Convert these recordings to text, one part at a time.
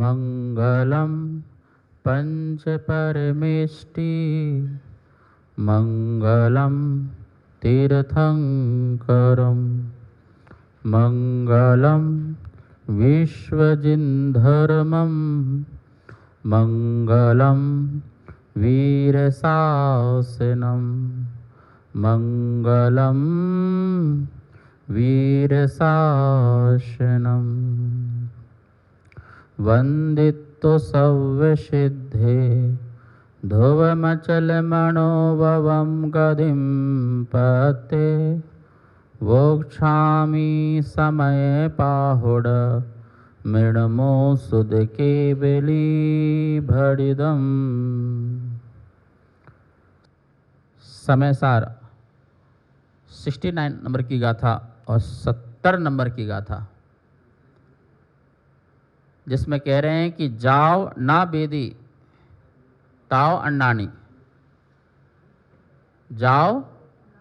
मंगलम पंच परमेष्टि मंगलम तीर्थंकरम मंगलम विश्वजिन्धर्मं मंगलम वीरशासनम मंगलम वीरशासनम वंदितो सव्यसिद्धे ध्रुवमचलमणोभवं गतिं पते वोक्षामि समये पाहुड मृणमो सुद केवली भड़िदम। समय सार 69 नंबर की गाथा और 70 नंबर की गाथा, जिसमें कह रहे हैं कि जाओ ना बेदी ताओ अन्नानी। जाओ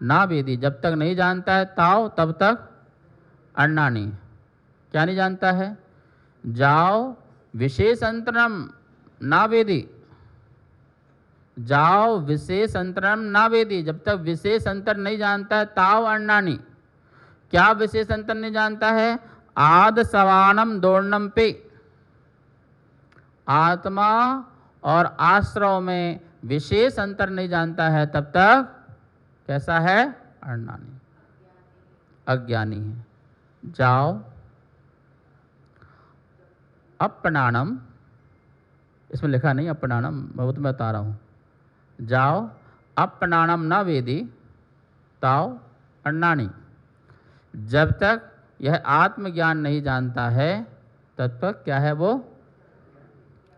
ना बेदी, जब तक नहीं जानता है ताओ तब तक अन्नानी। क्या नहीं जानता है? जाओ विशेष अंतरम ना वेदी। जाओ विशेष अंतरम ना वेदी, जब तक विशेष अंतर नहीं जानता है ताओ अन्नानी। क्या विशेष अंतर नहीं जानता है? आद सवानम दोर्णम पे, आत्मा और आश्रव में विशेष अंतर नहीं जानता है तब तक कैसा है? अन्नानी, अज्ञानी है। जाओ अपनानम, इसमें लिखा नहीं अपनानम, मैं वो तो मैं बता रहा हूँ। जाओ अपनानम न वेदी ताओ अन्नानी, जब तक यह आत्मज्ञान नहीं जानता है तब तक क्या है वो?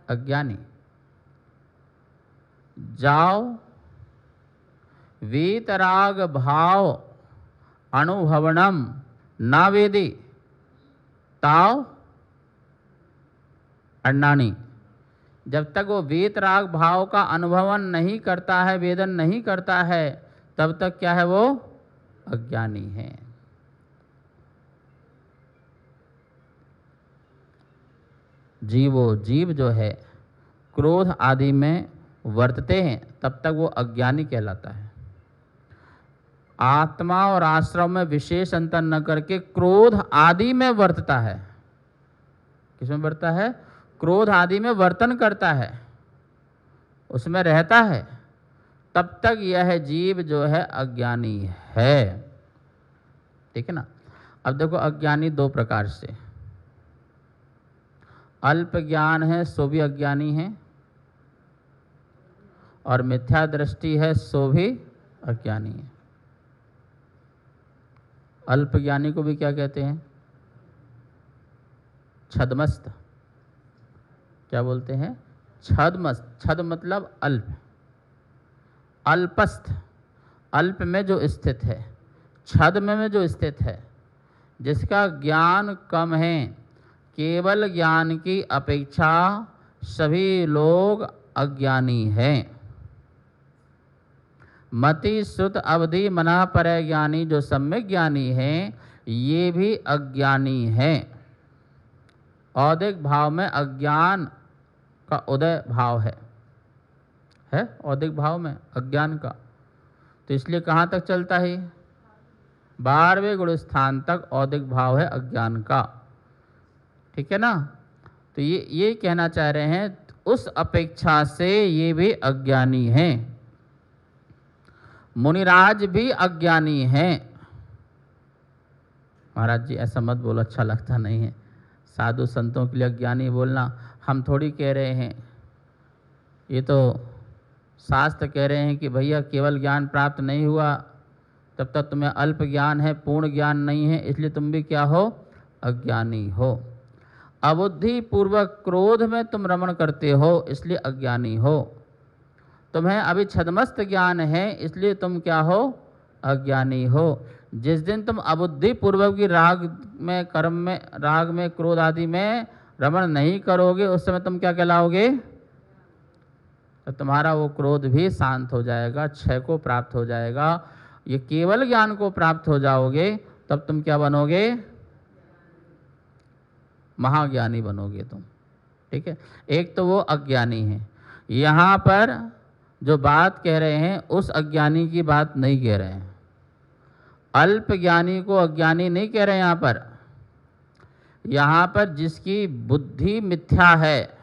अज्ञानी। जाओ वीतराग भाव अनुभवनम न वेदी ताओ अन्नानी, जब तक वो वीतराग भाव का अनुभवन नहीं करता है, वेदन नहीं करता है, तब तक क्या है वो? अज्ञानी है। जीव जो है क्रोध आदि में वर्तते हैं तब तक वो अज्ञानी कहलाता है। आत्मा और आश्रम में विशेष अंतर न करके क्रोध आदि में वर्तता है। किसमें वर्तता है? क्रोध आदि में वर्तन करता है, उसमें रहता है, तब तक यह जीव जो है अज्ञानी है। ठीक है ना? अब देखो, अज्ञानी दो प्रकार से, अल्प ज्ञान है सो भी अज्ञानी है, और मिथ्या दृष्टि है सो भी अज्ञानी है। अल्प ज्ञानी को भी क्या कहते हैं? छदमस्त। क्या बोलते हैं? छदमस्त। छद मतलब अल्प, अल्पस्थ, अल्प में जो स्थित है, छद में जो स्थित है, जिसका ज्ञान कम है। केवल ज्ञान की अपेक्षा सभी लोग अज्ञानी हैं। मति श्रुत अवधि मना पर ज्ञानी, जो सम्यक ज्ञानी हैं, ये भी अज्ञानी हैं। औदिक भाव में अज्ञान का उदय भाव है औदिक भाव में अज्ञान का, तो इसलिए कहाँ तक चलता है? 12वें गुण स्थान तक औदिक भाव है अज्ञान का। ठीक है ना? तो ये कहना चाह रहे हैं, उस अपेक्षा से ये भी अज्ञानी हैं। मुनिराज भी अज्ञानी हैं। महाराज जी ऐसा मत बोलो, अच्छा लगता नहीं है। साधु संतों के लिए अज्ञानी बोलना हम थोड़ी कह रहे हैं, ये तो शास्त्र कह रहे हैं कि भैया केवल ज्ञान प्राप्त नहीं हुआ तब तक तुम्हें अल्प ज्ञान है, पूर्ण ज्ञान नहीं है, इसलिए तुम भी क्या हो? अज्ञानी हो। अबुद्धि पूर्वक क्रोध में तुम रमण करते हो, इसलिए अज्ञानी हो। तुम्हें अभी छदमस्त ज्ञान है, इसलिए तुम क्या हो? अज्ञानी हो। जिस दिन तुम अबुद्धि पूर्वक की राग में, कर्म में, राग में, क्रोध आदि में रमण नहीं करोगे, उस समय तुम क्या कहलाओगे? तो तुम्हारा वो क्रोध भी शांत हो जाएगा, क्षय को प्राप्त हो जाएगा। ये केवल ज्ञान को प्राप्त हो जाओगे तब तुम क्या बनोगे? महाज्ञानी बनोगे तुम। ठीक है, एक तो वो अज्ञानी है। यहाँ पर जो बात कह रहे हैं उस अज्ञानी की बात नहीं कह रहे हैं। अल्प ज्ञानी को अज्ञानी नहीं कह रहे हैं यहाँ पर जिसकी बुद्धि मिथ्या है,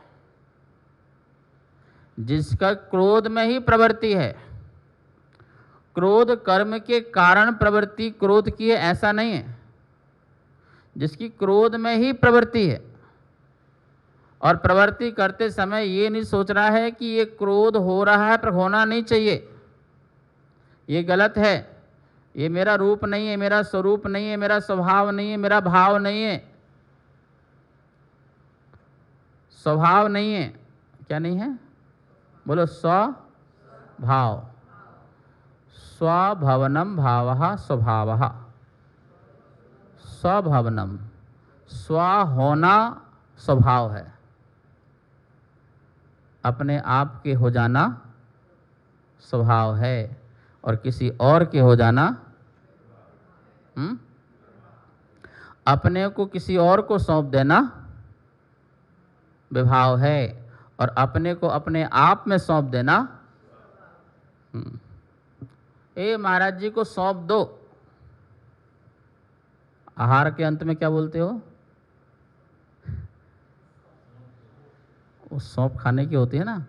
जिसका क्रोध में ही प्रवृत्ति है। क्रोध कर्म के कारण प्रवृत्ति क्रोध की है ऐसा नहीं है, जिसकी क्रोध में ही प्रवृत्ति है और प्रवृत्ति करते समय ये नहीं सोच रहा है कि ये क्रोध हो रहा है पर होना नहीं चाहिए, ये गलत है, ये मेरा रूप नहीं है, मेरा स्वरूप नहीं है, मेरा स्वभाव नहीं है, मेरा भाव नहीं है, स्वभाव नहीं है। क्या नहीं है? बोलो स्वभाव। स्वभवनम भावः स्वभावः। स्वभवनम स्व होना स्वभाव है, अपने आप के हो जाना स्वभाव है और किसी और के हो जाना अपने को किसी और को सौंप देना विभाव है और अपने को अपने आप में सौंप देना ए महाराज जी को सौंप दो। आहार के अंत में क्या बोलते हो? वो सौंप खाने की होती है ना।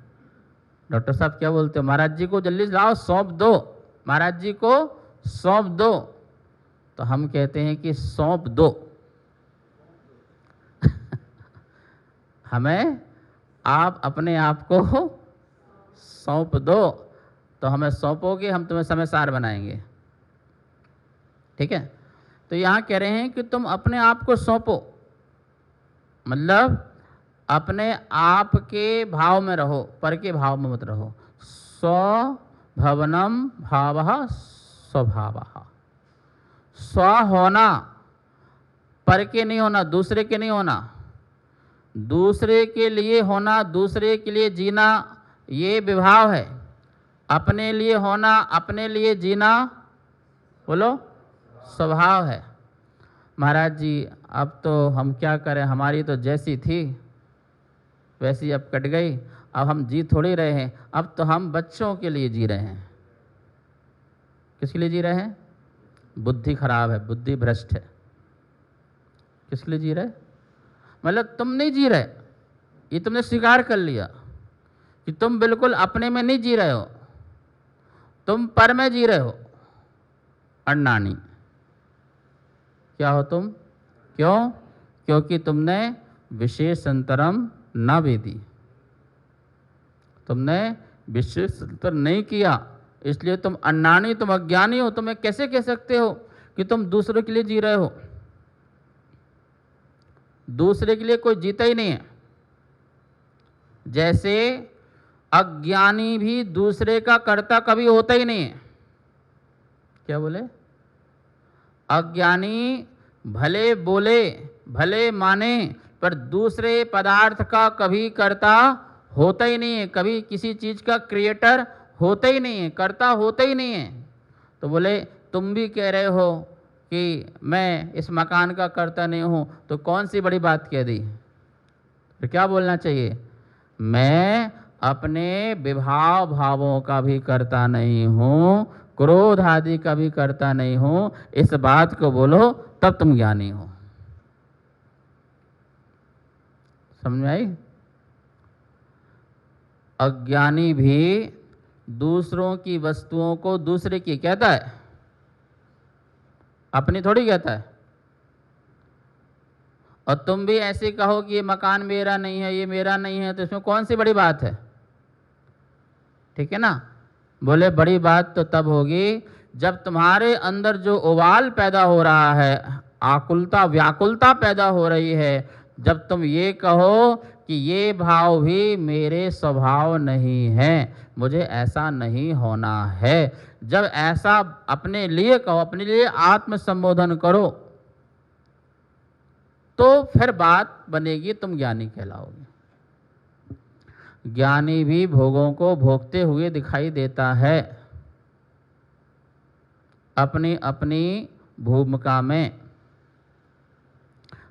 डॉक्टर साहब क्या बोलते हो? महाराज जी को जल्दी लाओ सौंप दो, महाराज जी को सौंप दो। तो हम कहते हैं कि सौंप दो हमें आप अपने आप को सौंप दो, तो हमें सौंपोगे, हम तुम्हें समयसार बनाएंगे। ठीक है, तो यहाँ कह रहे हैं कि तुम अपने आप को सौंपो, मतलब अपने आप के भाव में रहो, पर के भाव में मत रहो। स्वभवनम भावः स्वभावः। स्व होना, पर के नहीं होना, दूसरे के नहीं होना, दूसरे के लिए होना, दूसरे के लिए जीना, ये विभाव है। अपने लिए होना, अपने लिए जीना, बोलो स्वभाव है। महाराज जी अब तो हम क्या करें, हमारी तो जैसी थी वैसी अब कट गई, अब हम जी थोड़ी रहे हैं, अब तो हम बच्चों के लिए जी रहे हैं। किसके लिए जी रहे हैं? बुद्धि खराब है, बुद्धि भ्रष्ट है। किसके लिए जी रहे? मतलब तुम नहीं जी रहे, ये तुमने स्वीकार कर लिया कि तुम बिल्कुल अपने में नहीं जी रहे हो, तुम पर में जी रहे हो। अण्णानी क्या हो तुम? क्यों? क्योंकि तुमने विशेषांतरम न वेदी, तुमने विशेषांतर नहीं किया, इसलिए तुम अण्णानी, तुम अज्ञानी हो। तुम्हें कैसे कह सकते हो कि तुम दूसरों के लिए जी रहे हो? दूसरे के लिए कोई जीता ही नहीं है। जैसे अज्ञानी भी दूसरे का कर्ता कभी होता ही नहीं है। क्या बोले? अज्ञानी भले बोले, भले माने, पर दूसरे पदार्थ का कभी कर्ता होता ही नहीं है, कभी किसी चीज का क्रिएटर होता ही नहीं है, कर्ता होता ही नहीं है। तो बोले तुम भी कह रहे हो कि मैं इस मकान का कर्ता नहीं हूं, तो कौन सी बड़ी बात कह दी? तो क्या बोलना चाहिए? मैं अपने विभाव भावों का भी कर्ता नहीं हूं, क्रोध आदि का भी कर्ता नहीं हूं। इस बात को बोलो, तब तुम ज्ञानी हो। समझ में आई? अज्ञानी भी दूसरों की वस्तुओं को दूसरे की कहता है, अपनी थोड़ी कहता है। और तुम भी ऐसे कहो कि ये मकान मेरा नहीं है, ये मेरा नहीं है, तो इसमें कौन सी बड़ी बात है? ठीक है ना? बोले बड़ी बात तो तब होगी जब तुम्हारे अंदर जो उबाल पैदा हो रहा है, आकुलता व्याकुलता पैदा हो रही है, जब तुम ये कहो कि ये भाव भी मेरे स्वभाव नहीं है, मुझे ऐसा नहीं होना है। जब ऐसा अपने लिए कहो, अपने लिए आत्म संबोधन करो, तो फिर बात बनेगी, तुम ज्ञानी कहलाओगे। ज्ञानी भी भोगों को भोगते हुए दिखाई देता है, अपनी अपनी भूमिका में।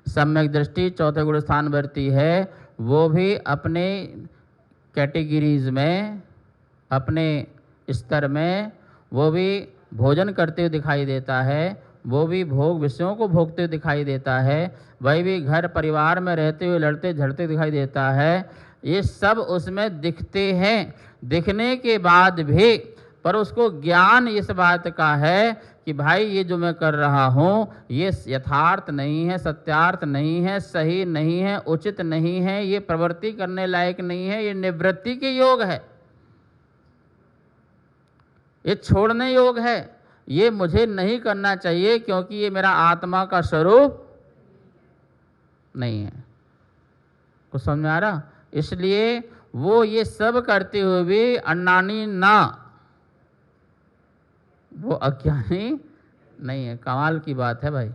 सम्यक दृष्टि चौथे गुण स्थान वर्ती है, वो भी अपने कैटेगरीज में, अपने स्तर में वो भी भोजन करते हुए दिखाई देता है, वो भी भोग विषयों को भोगते हुए दिखाई देता है, वही भी घर परिवार में रहते हुए लड़ते झड़ते दिखाई देता है। ये सब उसमें दिखते हैं, दिखने के बाद भी पर उसको ज्ञान इस बात का है कि भाई ये जो मैं कर रहा हूँ ये यथार्थ नहीं है, सत्यार्थ नहीं है, सही नहीं है, उचित नहीं है, ये प्रवृत्ति करने लायक नहीं है, ये निवृत्ति के योग है, ये छोड़ने योग है, ये मुझे नहीं करना चाहिए क्योंकि ये मेरा आत्मा का स्वरूप नहीं है। कुछ समझ में आ रहा? इसलिए वो ये सब करते हुए भी अन्नानी ना, वो अज्ञानी नहीं है। कमाल की बात है भाई।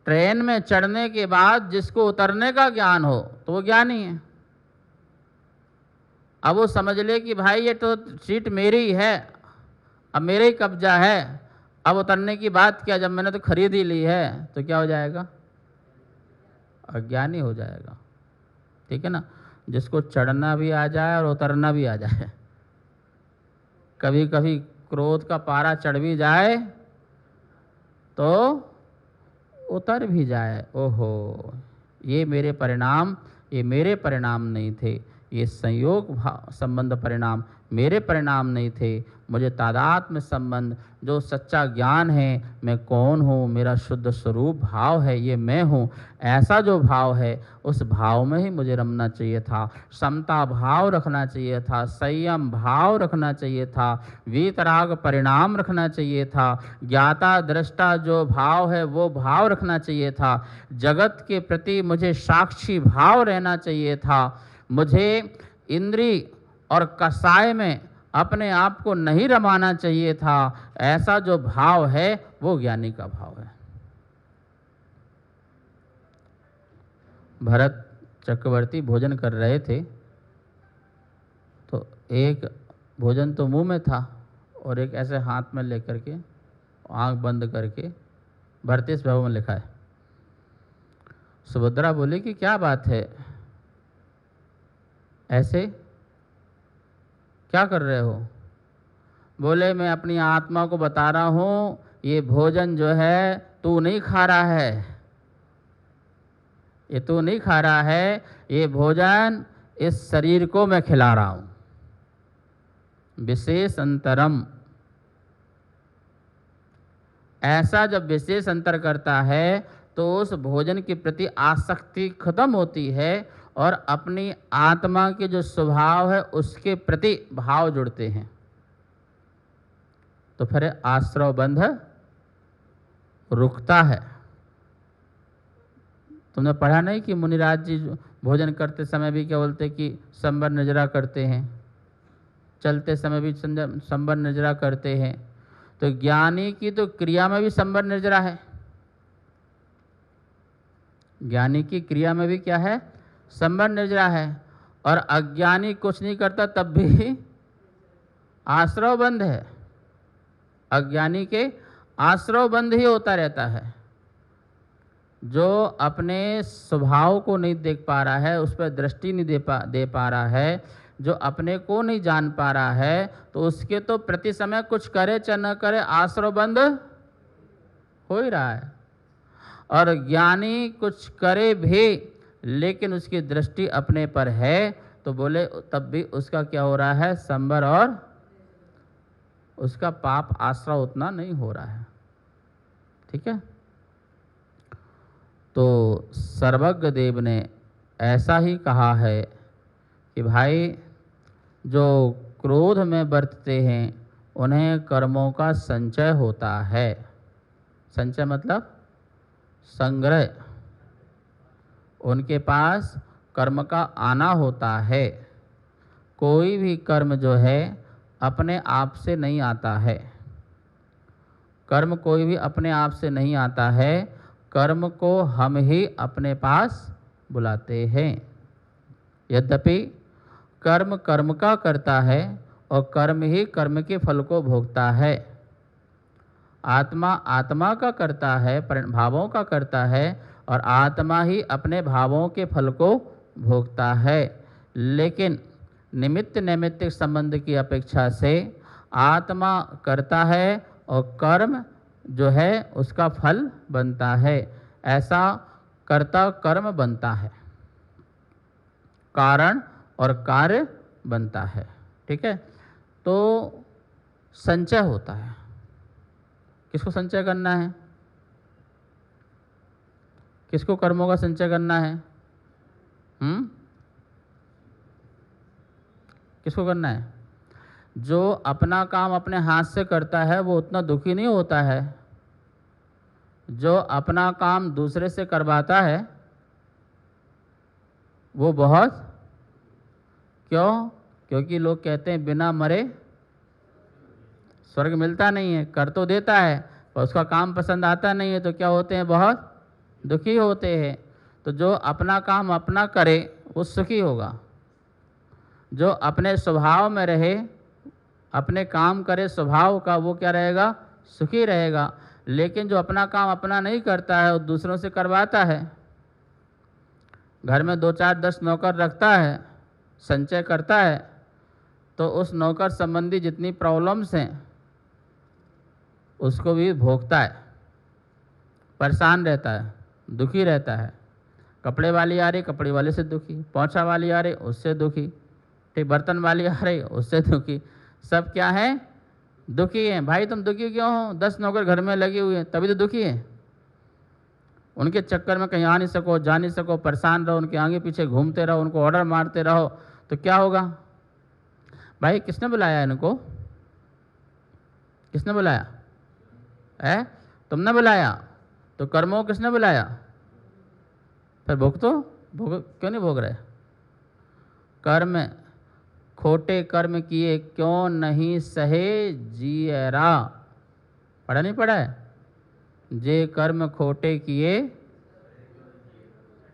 ट्रेन में चढ़ने के बाद जिसको उतरने का ज्ञान हो तो वो ज्ञानी है। अब वो समझ ले कि भाई ये तो सीट मेरी है, अब मेरे ही कब्जा है, अब उतरने की बात क्या, जब मैंने तो खरीद ही ली है, तो क्या हो जाएगा? अज्ञानी हो जाएगा। ठीक है ना? जिसको चढ़ना भी आ जाए और उतरना भी आ जाए, कभी कभी क्रोध का पारा चढ़ भी जाए तो उतर भी जाए, ओहो ये मेरे परिणाम, ये मेरे परिणाम नहीं थे, ये संयोग संबंध परिणाम मेरे परिणाम नहीं थे, मुझे तादात्म्य संबंध जो सच्चा ज्ञान है, मैं कौन हूँ, मेरा शुद्ध स्वरूप भाव है, ये मैं हूँ, ऐसा जो भाव है उस भाव में ही मुझे रमना चाहिए था, समता भाव रखना चाहिए था, संयम भाव रखना चाहिए था, वीतराग परिणाम रखना चाहिए था, ज्ञाता दृष्टा जो भाव है वो भाव रखना चाहिए था, जगत के प्रति मुझे साक्षी भाव रहना चाहिए था, मुझे इंद्री और कसाय में अपने आप को नहीं रमाना चाहिए था। ऐसा जो भाव है वो ज्ञानी का भाव है। भरत चक्रवर्ती भोजन कर रहे थे तो एक भोजन तो मुंह में था और एक ऐसे हाथ में लेकर के आंख बंद करके, भरतेश भाव में लिखा है। सुभद्रा बोली कि क्या बात है, ऐसे क्या कर रहे हो? बोले मैं अपनी आत्मा को बता रहा हूँ ये भोजन जो है तू नहीं खा रहा है, ये तू नहीं खा रहा है, ये भोजन इस शरीर को मैं खिला रहा हूँ। विशेष अंतरम, ऐसा जब विशेष अंतर करता है तो उस भोजन के प्रति आसक्ति खत्म होती है और अपनी आत्मा के जो स्वभाव है उसके प्रति भाव जुड़ते हैं, तो फिर आश्रव बंध रुकता है। तुमने पढ़ा नहीं कि मुनिराज जी भोजन करते समय भी क्या बोलते कि संबर नजरा करते हैं, चलते समय भी संबर नजरा करते हैं। तो ज्ञानी की तो क्रिया में भी संबर नजरा है, ज्ञानी की क्रिया में भी क्या है? संबर नजरा है। और अज्ञानी कुछ नहीं करता तब भी आश्रव बंध है, अज्ञानी के आश्रव बंध ही होता रहता है। जो अपने स्वभाव को नहीं देख पा रहा है, उस पर दृष्टि नहीं दे पा रहा है, जो अपने को नहीं जान पा रहा है, तो उसके तो प्रति समय कुछ करे चाहे न करे आश्रव बंध हो ही रहा है। और ज्ञानी कुछ करे भी लेकिन उसकी दृष्टि अपने पर है, तो बोले तब भी उसका क्या हो रहा है? संबर, और उसका पाप आश्रय उतना नहीं हो रहा है। ठीक है? तो सर्वज्ञ देव ने ऐसा ही कहा है कि भाई जो क्रोध में बरतते हैं उन्हें कर्मों का संचय होता है। संचय मतलब संग्रह, उनके पास कर्म का आना होता है। कोई भी कर्म जो है अपने आप से नहीं आता है, कर्म कोई भी अपने आप से नहीं आता है, कर्म को हम ही अपने पास बुलाते हैं। यद्यपि कर्म कर्म का करता है और कर्म ही कर्म के फल को भोगता है। आत्मा आत्मा का करता है, भावों का करता है, और आत्मा ही अपने भावों के फल को भोगता है। लेकिन निमित्त नैमित्तिक संबंध की अपेक्षा से आत्मा करता है और कर्म जो है उसका फल बनता है। ऐसा कर्ता कर्म बनता है, कारण और कार्य बनता है। ठीक है, तो संचय होता है। किसको संचय करना है? किसको कर्मों का संचय करना है? किसको करना है? जो अपना काम अपने हाथ से करता है वो उतना दुखी नहीं होता है। जो अपना काम दूसरे से करवाता है वो बहुत, क्यों? क्योंकि लोग कहते हैं बिना मरे स्वर्ग मिलता नहीं है। कर तो देता है पर उसका काम पसंद आता नहीं है, तो क्या होते हैं? बहुत दुखी होते हैं। तो जो अपना काम अपना करे वो सुखी होगा। जो अपने स्वभाव में रहे, अपने काम करे स्वभाव का, वो क्या रहेगा? सुखी रहेगा। लेकिन जो अपना काम अपना नहीं करता है और दूसरों से करवाता है, घर में 2 4 10 नौकर रखता है, संचय करता है, तो उस नौकर संबंधी जितनी प्रॉब्लम्स हैं उसको भी भोगता है, परेशान रहता है, दुखी रहता है। कपड़े वाली आ रही, कपड़े वाले से दुखी, पोंछा वाली आ रही, उससे दुखी, ठीक, बर्तन वाली आ रही, उससे दुखी। सब क्या है? दुखी हैं। भाई तुम दुखी क्यों हो? 10 नौकर घर में लगे हुए हैं, तभी तो दुखी हैं। उनके चक्कर में कहीं आ नहीं सको, जा नहीं सको, परेशान रहो, उनके आगे पीछे घूमते रहो, उनको ऑर्डर मारते रहो, तो क्या होगा? भाई किसने बुलाया इनको? किसने बुलाया? है तुमने बुलाया, तो कर्मों किसने बुलाया? फिर भोग तो भोग, क्यों नहीं भोग रहे? कर्म, खोटे कर्म किए क्यों नहीं सहे जियरा। पढ़ा नहीं पढ़ा है? जे कर्म खोटे किए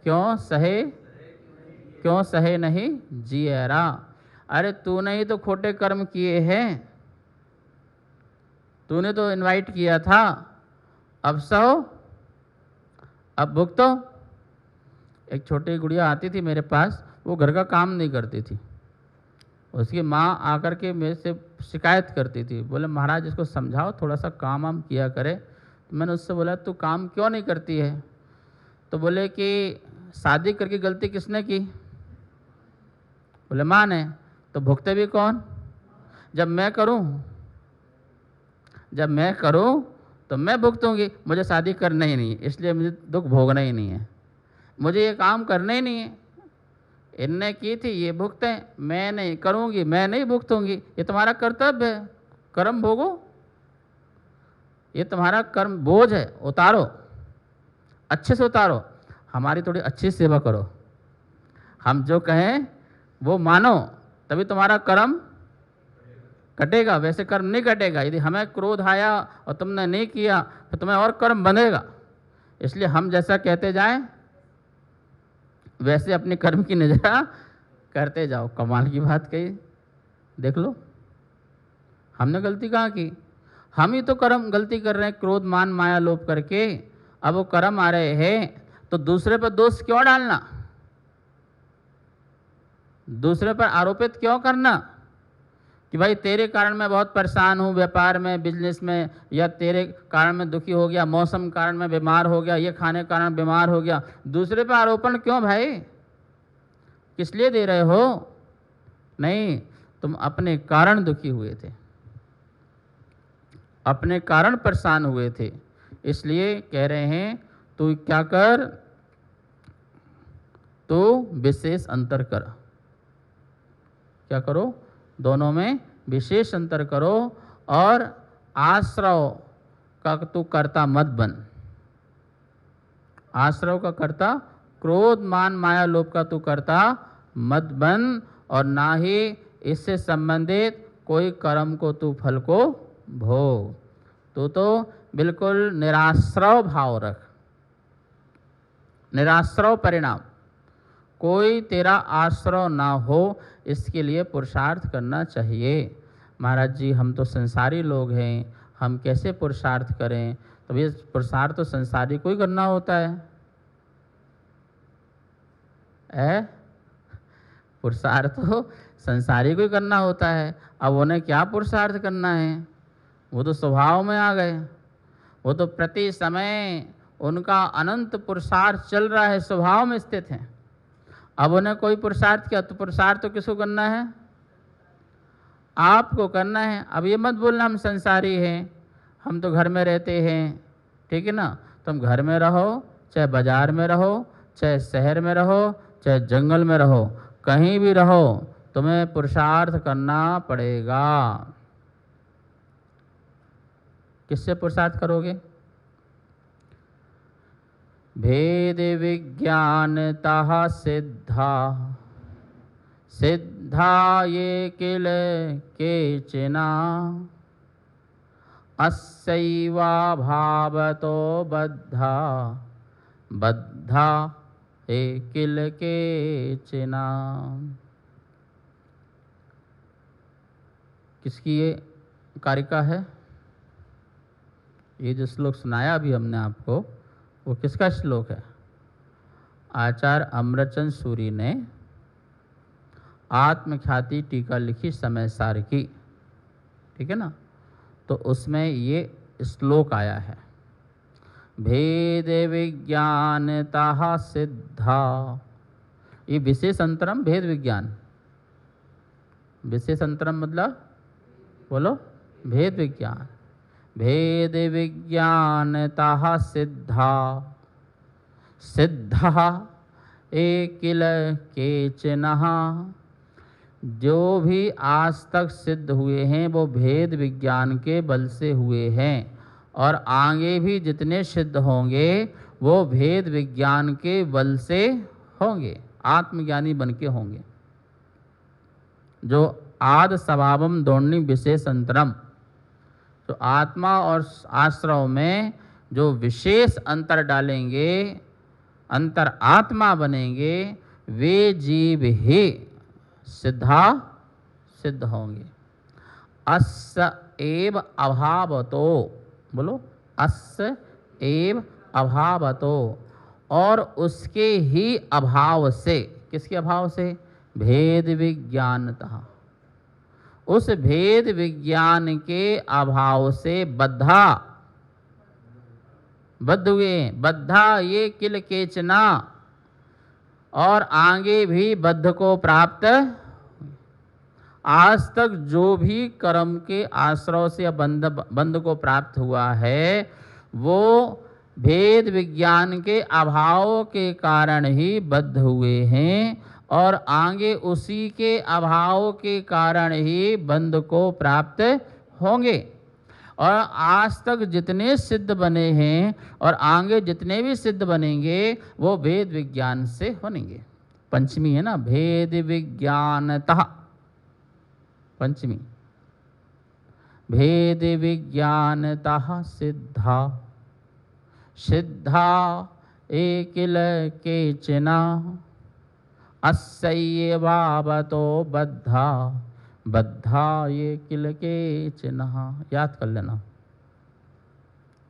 क्यों सहे नहीं जियरा। अरे तूने ही तो खोटे कर्म किए हैं, तूने तो इनवाइट किया था, अब सहो, अब भुगतो। एक छोटी गुड़िया आती थी मेरे पास, वो घर का काम नहीं करती थी। उसकी माँ आकर के मेरे से शिकायत करती थी, बोले महाराज इसको समझाओ थोड़ा सा काम वाम किया करे। तो मैंने उससे बोला तू काम क्यों नहीं करती है? तो बोले कि शादी करके गलती किसने की? बोले माँ ने। तो भुगते भी कौन? जब मैं करूँ तो मैं भुगतूंगी। मुझे शादी करना ही नहीं है, इसलिए मुझे दुख भोगना ही नहीं है, मुझे ये काम करना ही नहीं है। इनने की थी, ये भुगते, मैं नहीं करूँगी, मैं नहीं भुगतूंगी। ये तुम्हारा कर्तव्य है, कर्म भोगो, ये तुम्हारा कर्म बोझ है, उतारो, अच्छे से उतारो। हमारी थोड़ी अच्छी सेवा करो, हम जो कहें वो मानो, तभी तुम्हारा कर्म कटेगा, वैसे कर्म नहीं कटेगा। यदि हमें क्रोध आया और तुमने नहीं किया तो तुम्हें और कर्म बनेगा। इसलिए हम जैसा कहते जाएं वैसे अपने कर्म की निजरा करते जाओ। कमाल की बात कही, देख लो हमने गलती कहाँ की? हम ही तो कर्म गलती कर रहे हैं, क्रोध मान माया लोभ करके। अब वो कर्म आ रहे हैं तो दूसरे पर दोष क्यों डालना, दूसरे पर आरोपित क्यों करना कि भाई तेरे कारण मैं बहुत परेशान हूँ, व्यापार में, बिजनेस में, या तेरे कारण मैं दुखी हो गया, मौसम कारण मैं बीमार हो गया, ये खाने के कारण बीमार हो गया। दूसरे पर आरोपण क्यों भाई? किस लिए दे रहे हो? नहीं, तुम अपने कारण दुखी हुए थे, अपने कारण परेशान हुए थे। इसलिए कह रहे हैं तू क्या कर, तो विशेष अंतर कर। क्या करो? दोनों में विशेष अंतर करो, और आश्रव का तू कर्ता मत बन। आश्रव का कर्ता, क्रोध मान माया लोभ का तू कर्ता मत बन, और ना ही इससे संबंधित कोई कर्म को तू फल को भोग। तो बिल्कुल निराश्रव भाव रख, निराश्रव परिणाम, कोई तेरा आश्रय ना हो, इसके लिए पुरुषार्थ करना चाहिए। महाराज जी हम तो संसारी लोग हैं, हम कैसे पुरुषार्थ करें? तो ये पुरुषार्थ तो संसारी को ही करना होता है। पुरुषार्थ तो संसारी को ही करना होता है। अब उन्हें क्या पुरुषार्थ करना है? वो तो स्वभाव में आ गए। वो तो प्रति समय उनका अनंत पुरुषार्थ चल रहा है, स्वभाव में स्थित है। अब उन्हें कोई पुरुषार्थ किया तो पुरुषार्थ तो किसको करना है? आपको करना है। अब ये मत बोलना हम संसारी हैं, हम तो घर में रहते हैं, ठीक है ना। तुम घर में रहो, चाहे बाजार में रहो, चाहे शहर में रहो, चाहे जंगल में रहो, कहीं भी रहो, तुम्हें पुरुषार्थ करना पड़ेगा। किससे पुरुषार्थ करोगे? भेद विज्ञानतः सिद्धा सिद्धा ये किल केचना अस्यैवा भावतो बद्धा बद्धा ये किल केचना। किसकी ये कारिका है? ये जो श्लोक सुनाया अभी हमने आपको, वो किसका श्लोक है? आचार्य अमृतचंद सूरी ने आत्मख्याति टीका लिखी समय सार की, ठीक है ना। तो उसमें ये श्लोक आया है, भेद विज्ञानतः सिद्धा। ये विशेष अंतरम भेद विज्ञान। विशेष अंतरम मतलब बोलो, भेद विज्ञान। भेद विज्ञानतः सिद्धा सिद्धा एकिल केचनः। जो भी आज तक सिद्ध हुए हैं वो भेद विज्ञान के बल से हुए हैं, और आगे भी जितने सिद्ध होंगे वो भेद विज्ञान के बल से होंगे, आत्मज्ञानी बन के होंगे। जो आद स्वभावम दोणी विशेषंतरम, तो आत्मा और आश्रव में जो विशेष अंतर डालेंगे, अंतर आत्मा बनेंगे, वे जीव ही सिद्धा सिद्ध होंगे। अस्य एव अभावतो, बोलो अस्य एव अभावतो, और उसके ही अभाव से। किसके अभाव से? भेद विज्ञानतः। उस भेद विज्ञान के अभाव से बद्धा, बद्ध हुए, बद्धा ये किल केचना, और आगे भी बद्ध को प्राप्त। आज तक जो भी कर्म के आश्रय से बंध को प्राप्त हुआ है, वो भेद विज्ञान के अभाव के कारण ही बद्ध हुए हैं, और आगे उसी के अभाव के कारण ही बंध को प्राप्त होंगे। और आज तक जितने सिद्ध बने हैं और आगे जितने भी सिद्ध बनेंगे वो भेद विज्ञान से बनेंगे। पंचमी है ना, भेद विज्ञानतः, पंचमी। भेद विज्ञानतः सिद्धा सिद्धा एकिल केचना अस्यैवावतो बद्धा बद्धा ये किल केचना। याद कर लेना,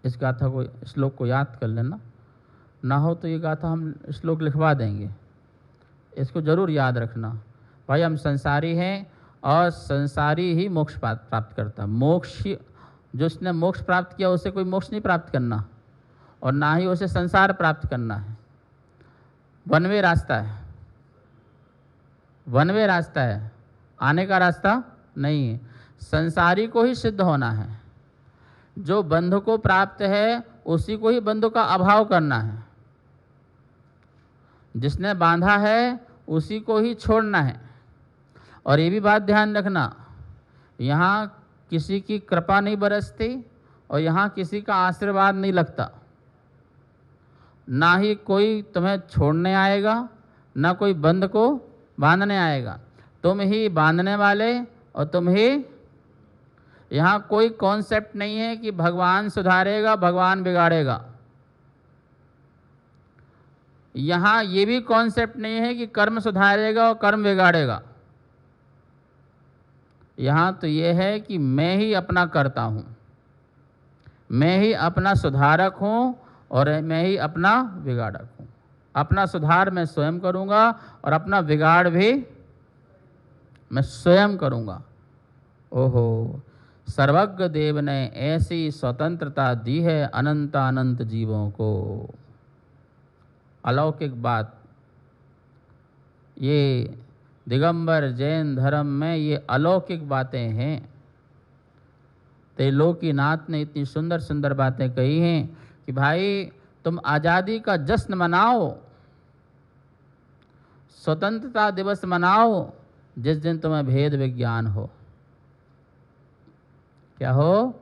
इस गाथा को, श्लोक को याद कर लेना। ना हो तो ये गाथा हम श्लोक लिखवा देंगे, इसको जरूर याद रखना। भाई हम संसारी हैं और संसारी ही मोक्ष प्राप्त करता। मोक्ष, जो उसने मोक्ष प्राप्त किया उसे कोई मोक्ष नहीं प्राप्त करना, और ना ही उसे संसार प्राप्त करना है। वन वे रास्ता है, वन वे रास्ता है, आने का रास्ता नहीं है। संसारी को ही सिद्ध होना है। जो बंध को प्राप्त है उसी को ही बंध का अभाव करना है। जिसने बांधा है उसी को ही छोड़ना है। और ये भी बात ध्यान रखना, यहाँ किसी की कृपा नहीं बरसती और यहाँ किसी का आशीर्वाद नहीं लगता। ना ही कोई तुम्हें छोड़ने आएगा, ना कोई बंध को बांधने आएगा। तुम ही बांधने वाले और तुम ही। यहाँ कोई कॉन्सेप्ट नहीं है कि भगवान सुधारेगा, भगवान बिगाड़ेगा। यहाँ ये भी कॉन्सेप्ट नहीं है कि कर्म सुधारेगा और कर्म बिगाड़ेगा। यहाँ तो ये है कि मैं ही अपना करता हूँ, मैं ही अपना सुधारक हूँ और मैं ही अपना बिगाड़क हूँ। अपना सुधार मैं स्वयं करूँगा और अपना बिगाड़ भी मैं स्वयं करूँगा। ओहो, सर्वज्ञ देव ने ऐसी स्वतंत्रता दी है अनंत अनंत जीवों को। अलौकिक बात, ये दिगंबर जैन धर्म में ये अलौकिक बातें हैं। त्रिलोकीनाथ ने इतनी सुंदर सुंदर बातें कही हैं कि भाई तुम आज़ादी का जश्न मनाओ, स्वतंत्रता दिवस मनाओ जिस दिन तुम्हें भेद विज्ञान हो। क्या हो?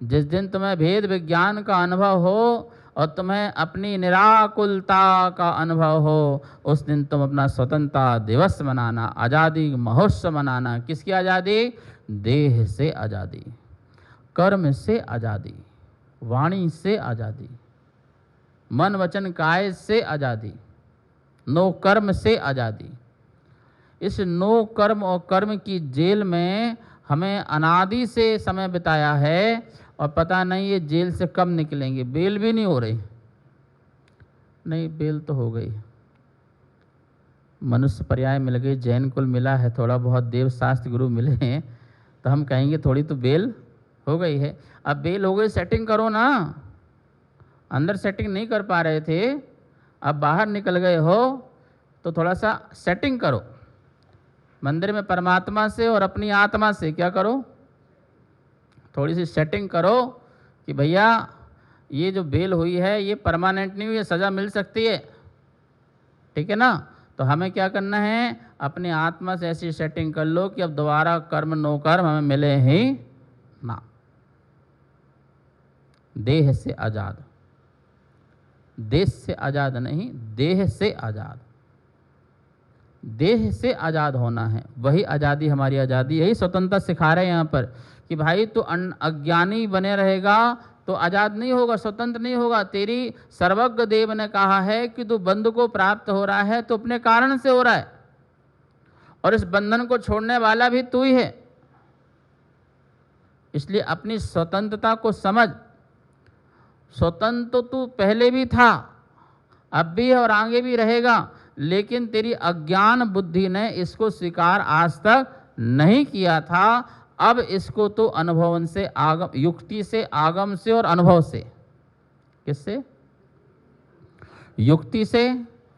जिस दिन तुम्हें भेद विज्ञान का अनुभव हो और तुम्हें अपनी निराकुलता का अनुभव हो, उस दिन तुम अपना स्वतंत्रता दिवस मनाना, आज़ादी महोत्सव मनाना। किसकी आज़ादी? देह से आज़ादी, कर्म से आज़ादी, वाणी से आज़ादी, मन वचन काय से आज़ादी, नो कर्म से आज़ादी। इस नो कर्म और कर्म की जेल में हमें अनादि से समय बिताया है और पता नहीं ये जेल से कब निकलेंगे। बेल भी नहीं हो रही। नहीं, बेल तो हो गई, मनुष्य पर्याय मिल गई, जैन कुल मिला है, थोड़ा बहुत देव शास्त्र गुरु मिले हैं, तो हम कहेंगे थोड़ी तो बेल हो गई है। अब बेल हो गई, सेटिंग करो ना। अंदर सेटिंग नहीं कर पा रहे थे, अब बाहर निकल गए हो तो थोड़ा सा सेटिंग करो। मंदिर में परमात्मा से और अपनी आत्मा से क्या करो? थोड़ी सी सेटिंग करो कि भैया ये जो बेल हुई है ये परमानेंट नहीं हुई है, सज़ा मिल सकती है। ठीक है ना? तो हमें क्या करना है? अपनी आत्मा से ऐसी सेटिंग कर लो कि अब दोबारा कर्म नो कर्म हमें मिले ही ना। देह से आज़ाद, देश से आज़ाद नहीं, देह से आज़ाद। देह से आज़ाद होना है, वही आज़ादी हमारी आज़ादी। यही स्वतंत्रता सिखा रहे हैं यहाँ पर कि भाई तू अज्ञानी बने रहेगा तो आज़ाद नहीं होगा, स्वतंत्र नहीं होगा। तेरी सर्वज्ञ देव ने कहा है कि तू बंध को प्राप्त हो रहा है तो अपने कारण से हो रहा है, और इस बंधन को छोड़ने वाला भी तू ही है। इसलिए अपनी स्वतंत्रता को समझ। स्वतंत्र तो तू पहले भी था, अब भी है और आगे भी रहेगा, लेकिन तेरी अज्ञान बुद्धि ने इसको स्वीकार आज तक नहीं किया था। अब इसको तो अनुभवन से, आगम, युक्ति से, आगम से और अनुभव से। किससे? युक्ति से,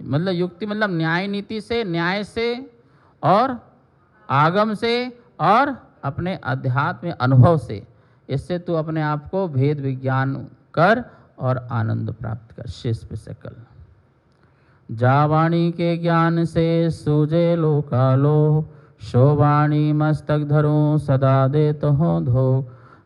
मतलब युक्ति मतलब न्याय नीति से, न्याय से, और आगम से, और अपने अध्यात्म अनुभव से। इससे तू अपने आप को भेद विज्ञान कर और आनंद प्राप्त कर। शेष पे सकल जावाणी के ज्ञान से सूझे लोकालो, शोवाणी मस्तक धरो सदा देत हो धो।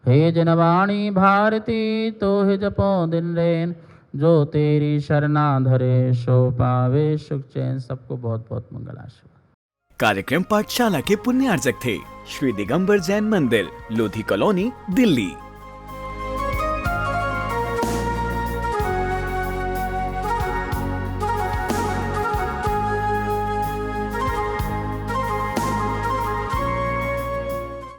हे जनवाणी भारती तो हे जपो दिन रैन, जो तेरी शरणा धरे सो पावे सुख चैन। सबको बहुत बहुत मंगलाशीर्वाद। कार्यक्रम पाठशाला के पुण्यार्जक थे श्री दिगंबर जैन मंदिर, लोधी कॉलोनी, दिल्ली।